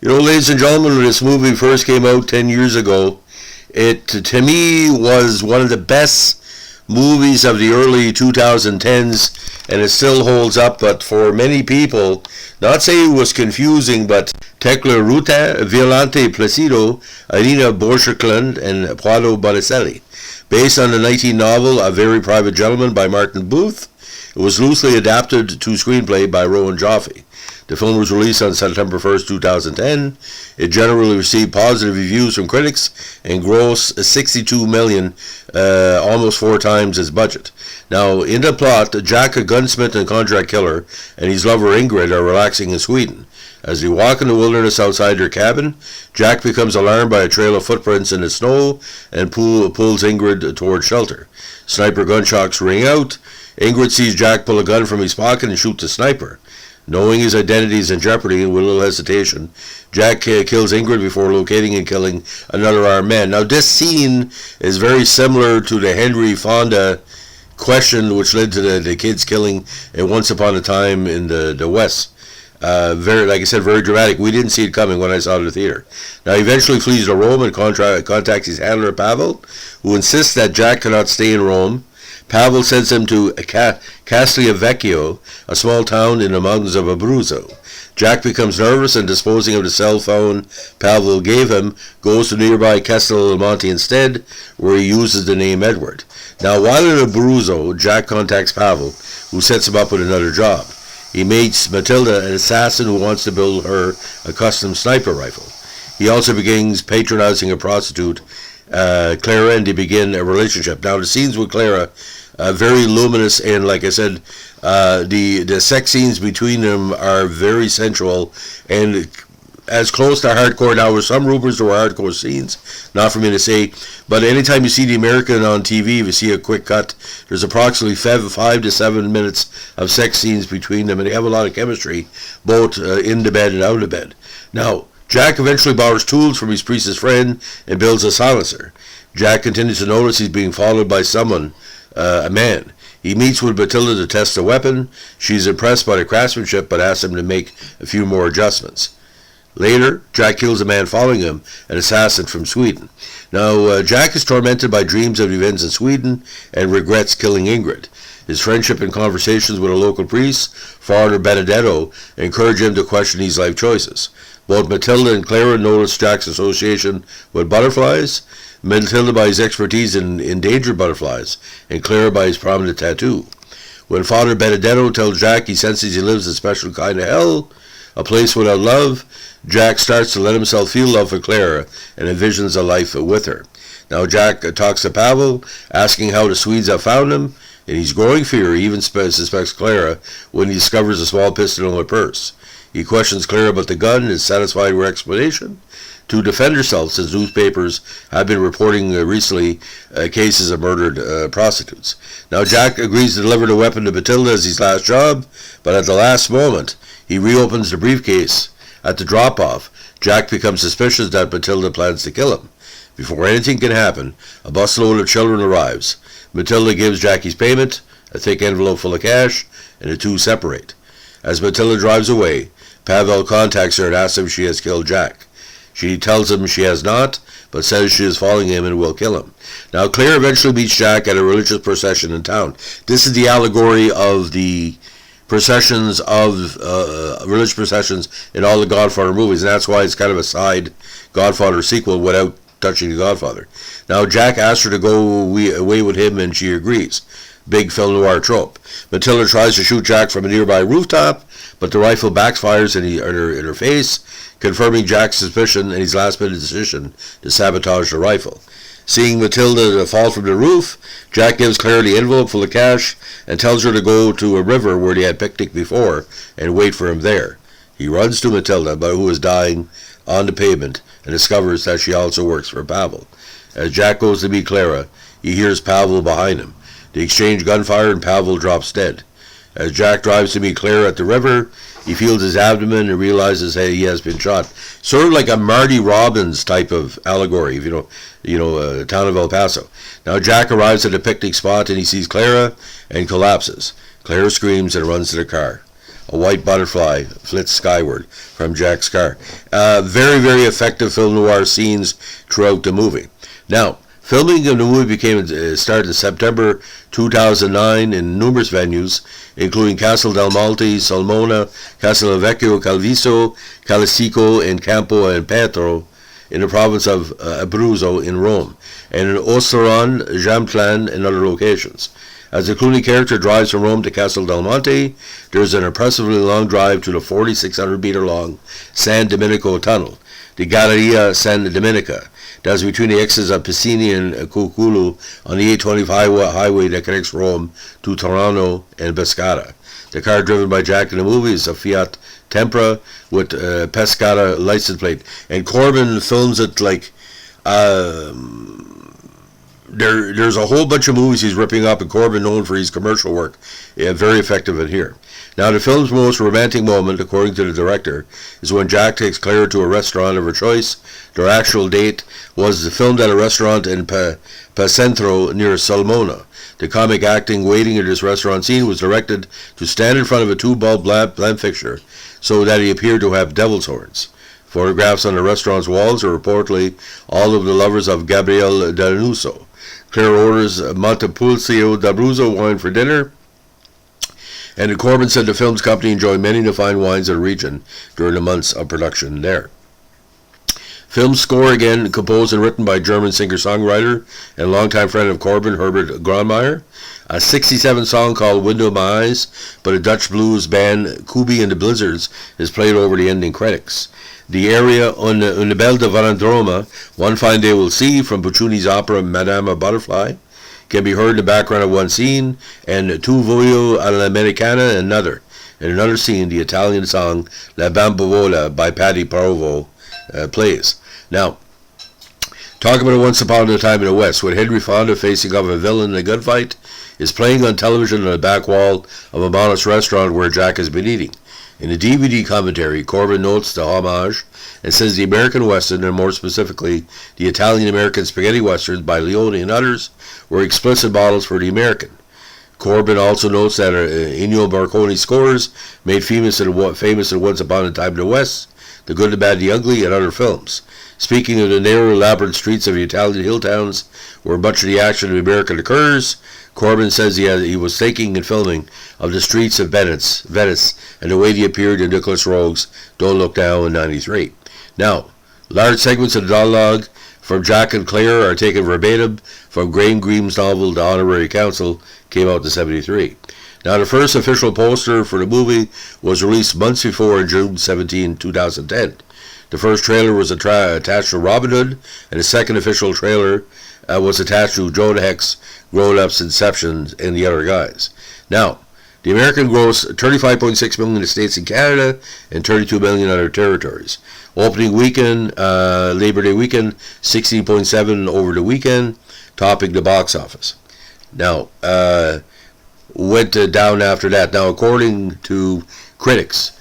Ladies and gentlemen, when this movie first came out 10 years ago, it, to me, was one of the best movies of the early 2010s, and it still holds up, but for many people, not saying it was confusing, but Tecla Ruta, Violante Placido, Irina Borchakland, and Paolo Botticelli. Based on the 19 novel A Very Private Gentleman by Martin Booth, it was loosely adapted to screenplay by Rowan Joffe. The film was released on September 1st, 2010. It generally received positive reviews from critics and grossed 62 million, almost 4 times its budget. Now, in the plot, Jack, a gunsmith and contract killer, and his lover Ingrid are relaxing in Sweden. As they walk in the wilderness outside their cabin, Jack becomes alarmed by a trail of footprints in the snow and pulls Ingrid towards shelter. Sniper gunshots ring out. Ingrid sees Jack pull a gun from his pocket and shoot the sniper. Knowing his identity is in jeopardy and with little hesitation, Jack kills Ingrid before locating and killing another armed man. Now, this scene is very similar to the Henry Fonda question which led to the kids killing Once Upon a Time in the West. Very, like I said, very dramatic. We didn't see it coming when I saw it in the theater. Now, he eventually flees to Rome and contacts his handler, Pavel, who insists that Jack cannot stay in Rome. Pavel sends him to Castigliavecchio, a small town in the mountains of Abruzzo. Jack becomes nervous and, disposing of the cell phone Pavel gave him, goes to nearby Castellmonte instead, where he uses the name Edward. Now, while in Abruzzo, Jack contacts Pavel, who sets him up with another job. He meets Matilda, an assassin who wants to build her a custom sniper rifle. He also begins patronizing a prostitute, Clara, and they begin a relationship. Now, the scenes with Clara, very luminous, and like I said, the sex scenes between them are very sensual and as close to hardcore. Now, with some rumors there were hardcore scenes, not for me to say, but anytime you see the American on TV, if you see a quick cut, there's approximately 5 to 7 minutes of sex scenes between them, and they have a lot of chemistry, both in the bed and out of the bed. Now, Jack eventually borrows tools from his priest's friend and builds a silencer. Jack continues to notice he's being followed by someone, a man. He meets with Matilda to test the weapon. She's impressed by the craftsmanship, but asks him to make a few more adjustments. Later, Jack kills a man following him, an assassin from Sweden. Now, Jack is tormented by dreams of events in Sweden and regrets killing Ingrid. His friendship and conversations with a local priest, Father Benedetto, encourage him to question his life choices. Both Matilda and Clara notice Jack's association with butterflies, Matilda by his expertise in endangered butterflies, and Clara by his prominent tattoo. When Father Benedetto tells Jack he senses he lives in a special kind of hell, a place without love, Jack starts to let himself feel love for Clara and envisions a life with her. Now, Jack talks to Pavel, asking how the Swedes have found him. In his growing fear, he even suspects Clara when he discovers a small pistol in her purse. He questions Clara about the gun and is satisfied with her explanation. To defend herself, since newspapers have been reporting recently cases of murdered prostitutes. Now, Jack agrees to deliver the weapon to Matilda as his last job, but at the last moment, he reopens the briefcase. At the drop-off, Jack becomes suspicious that Matilda plans to kill him. Before anything can happen, a busload of children arrives. Matilda gives Jack his payment, a thick envelope full of cash, and the two separate. As Matilda drives away, Pavel contacts her and asks if she has killed Jack. She tells him she has not, but says she is following him and will kill him. Now, Claire eventually meets Jack at a religious procession in town. This is the allegory of the processions of religious processions in all the Godfather movies, and that's why it's kind of a side Godfather sequel without touching the Godfather. Now, Jack asks her to go away with him, and she agrees. Big Film Noir trope. Matilda tries to shoot Jack from a nearby rooftop, but the rifle backfires in her face, confirming Jack's suspicion and his last-minute decision to sabotage the rifle. Seeing Matilda fall from the roof, Jack gives Claire the envelope full of cash and tells her to go to a river where they had picnicked before and wait for him there. He runs to Matilda, who is dying on the pavement, and discovers that she also works for Pavel. As Jack goes to meet Clara, he hears Pavel behind him. They exchange gunfire and Pavel drops dead. As Jack drives to meet Clara at the river, he feels his abdomen and realizes that he has been shot. Sort of like a Marty Robbins type of allegory, if town of El Paso. Now Jack arrives at a picnic spot and he sees Clara and collapses. Clara screams and runs to the car. a white butterfly flits skyward from Jack's car. Very, very effective film noir scenes throughout the movie. Now, filming of the movie started in September 2009 in numerous venues, including Castel del Monte, Sulmona, Castelvecchio, Calviso, Calicico, and Campo and Petro in the province of Abruzzo in Rome, and in Osteron, Jamtlan, and other locations. As the Clooney character drives from Rome to Castel del Monte, there's an impressively long drive to the 4,600-meter long San Domenico Tunnel, the Galleria San Domenica. That's between the exits of Piscini and Cuculu on the 825 highway that connects Rome to Torano and Pescara. The car driven by Jack in the movie is a Fiat Tempra with Pescara license plate. And Corbin films it like... There's a whole bunch of movies he's ripping up, and Corbin, known for his commercial work, very effective in here. Now, the film's most romantic moment, according to the director, is when Jack takes Claire to a restaurant of her choice. Their actual date was filmed at a restaurant in Pacentro near Sulmona. The comic acting waiting at this restaurant scene was directed to stand in front of a two-bulb lamp fixture so that he appeared to have devil's horns. Photographs on the restaurant's walls are reportedly all of the lovers of Gabriele D'Anuso. Claire orders Montepulcio d'Abruzzo wine for dinner, and Corbin said the film's company enjoyed many of the fine wines of the region during the months of production there. Film score, again, composed and written by German singer-songwriter and longtime friend of Corbin, Herbert Grönemeyer. A 67 song called Window of My Eyes by the Dutch blues band Kubi and the Blizzards is played over the ending credits. The aria Una Bella Varandroma, One Fine Day We'll See, from Puccini's opera Madama Butterfly, can be heard in the background of one scene, and Tu Voglio all'Americana, another. In another scene, the Italian song La Bambola by Patti Provo plays. Now, talking about Once Upon a Time in the West, when Henry Fonda, facing off a villain in a gunfight, is playing on television on the back wall of a modest restaurant where Jack has been eating. In the DVD commentary, Corbin notes the homage and says the American Western, and more specifically the Italian-American spaghetti westerns by Leone and others, were explicit models for the American. Corbin also notes that Ennio Morricone's scores made famous in Once Upon a Time in the West, The Good, the Bad, the Ugly, and other films. Speaking of the narrow, labyrinth streets of the Italian hill towns where much of the action of the American occurs, Corbin says he was thinking and filming of the streets of Venice, and the way they appeared in Nicholas Roeg's Don't Look Now in 93. Now, large segments of the dialogue from Jack and Claire are taken verbatim from Graham Greene's novel The Honorary Council, came out in 73. Now, the first official poster for the movie was released months before, on June 17, 2010. The first trailer was attached to Robin Hood, and the second official trailer was attached to Jonah Hex, Grown Ups, Inception, and the other guys. Now, the American grossed $35.6 million in the States and Canada, and $32 million in other territories. Opening weekend, Labor Day weekend, $16.7 over the weekend, topping the box office. Now, went down after that. Now, according to critics,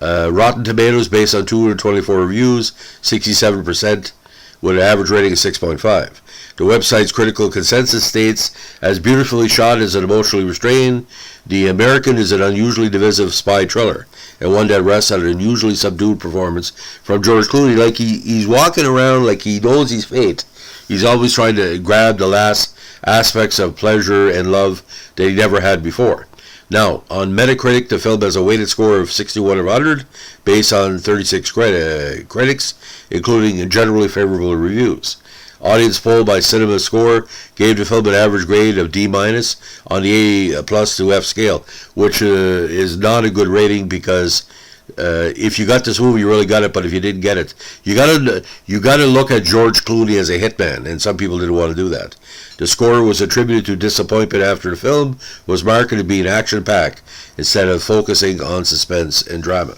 Rotten Tomatoes, based on 224 reviews, 67%, with an average rating of 6.5. The website's critical consensus states, as beautifully shot as an emotionally restrained, The American is an unusually divisive spy thriller, and one that rests on an unusually subdued performance from George Clooney. Like he's walking around like he knows his fate. He's always trying to grab the last aspects of pleasure and love that he never had before. Now, on Metacritic, the film has a weighted score of 61 of 100, based on 36 critics, including generally favorable reviews. Audience poll by Cinema Score gave the film an average grade of D- on the A+ to F scale, which is not a good rating, because if you got this movie, you really got it. But if you didn't get it, you gotta look at George Clooney as a hitman, and some people didn't want to do that. The score was attributed to disappointment after the film was marketed to be an action-pack instead of focusing on suspense and drama.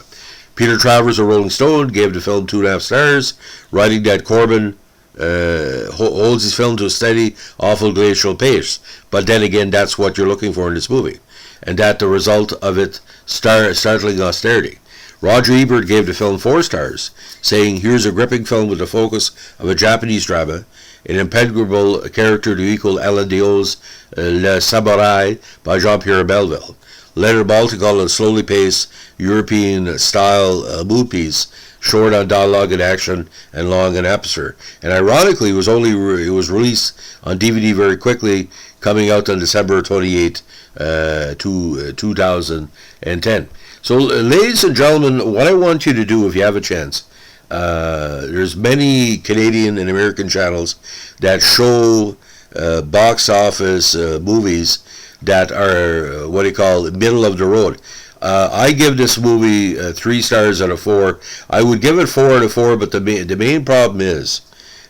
Peter Travers of Rolling Stone gave the film 2.5 stars, writing that Corbin holds his film to a steady, awful glacial pace. But then again, that's what you're looking for in this movie, and that the result of it startling austerity. Roger Ebert gave the film 4 stars, saying, "Here's a gripping film with the focus of a Japanese drama, an impenetrable character to equal Alain Diau's Le Samouraï by Jean-Pierre Melville. Leonard Maltin a slowly paced European-style movies, short on dialogue and action and long in atmosphere. And ironically, it was released on DVD very quickly, coming out on December 28, 2010. So, ladies and gentlemen, what I want you to do, if you have a chance, there's many Canadian and American channels that show box office movies that are what do you call middle of the road. I give this movie 3 stars out of 4. I would give it 4 out of 4, but the main problem is,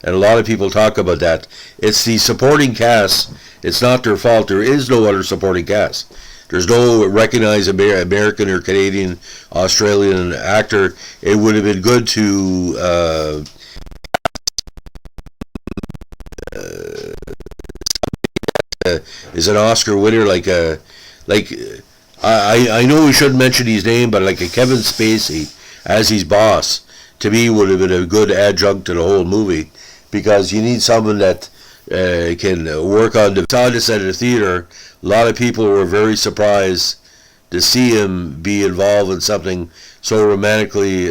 and a lot of people talk about that, it's the supporting cast. It's not their fault. There is no other supporting cast. There's no recognized American or Canadian, Australian actor. It would have been good to is an Oscar winner like I know we shouldn't mention his name, but like a Kevin Spacey as his boss, to me would have been a good adjunct to the whole movie, because you need someone that can work on the. Saw this at the theater. A lot of people were very surprised to see him be involved in something so romantically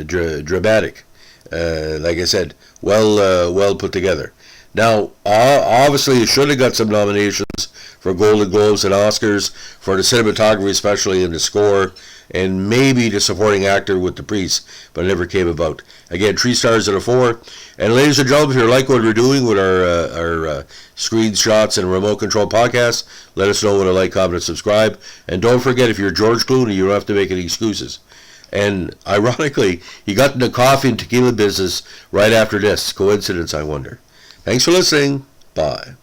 dramatic. Like I said, well put together. Now, obviously, it should have got some nominations for Golden Globes and Oscars for the cinematography, especially in the score, and maybe the supporting actor with the priest, but it never came about. Again, 3 stars out of 4. And ladies and gentlemen, if you like what we're doing with our screenshots and remote control podcast, let us know with a like, comment, and subscribe. And don't forget, if you're George Clooney, you don't have to make any excuses. And ironically, he got in the coffee and tequila business right after this. Coincidence, I wonder. Thanks for listening. Bye.